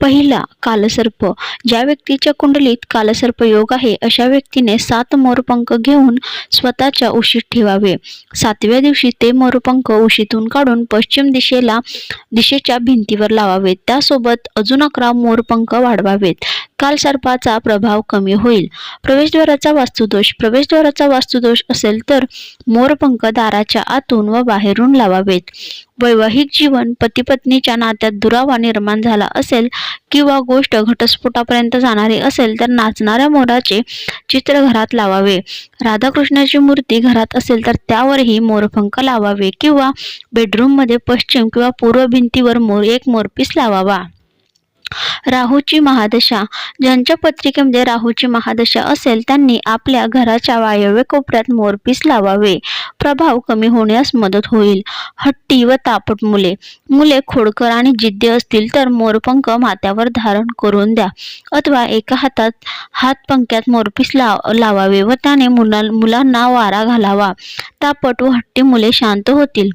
पहिला, कालसर्प. ज्या व्यक्तीच्या कुंडलीत कालसर्प योग आहे अशा व्यक्तीने 7 मोरपंख घेऊन स्वतःच्या उशीत ठेवावे. 7व्या दिवशी ते मोरपंख उशीतून काढून पश्चिम दिशेच्या भिंतीवर लावावेत. त्यासोबत अजून 11 मोरपंख वाढवावेत. कालसर्पाचा प्रभाव कमी होईल. प्रवेशद्वाराचा वास्तुदोष. प्रवेशद्वाराचा वास्तुदोष असेल तर मोरपंख दाराच्या आतून व बाहेरून लावावेत. वैवाहिक जीवन, पती-पत्नीच्या नात्यात दुरावा निर्माण झाला असेल किंवा गोष्ट घटस्फोटापर्यंत जाणारी असेल तर नाचणाऱ्या मोराचे चित्र घरात लावावे. राधाकृष्णाची मूर्ती घरात असेल तर त्यावरही मोरपंख लावावे किंवा बेडरूममध्ये पश्चिम किंवा पूर्व भिंतीवर एक मोरपीस लावावा. राहूची महादशा. ज्यांच्या पत्रिकेमध्ये राहूची महादशा असेल त्यांनी आपल्या घराच्या वायव्य कोपऱ्यात मोरपीस लावावे. प्रभाव कमी होण्यास मदत होईल. हट्टी व तापट मुले. मुले खोडकर आणि जिद्दी असतील तर मोरपंख माथ्यावर धारण करून द्या अथवा एका हातपंख्यात मोरपीस लावावे व त्याने मुलांना वारा घालावा. तापट व हट्टी मुले शांत होतील.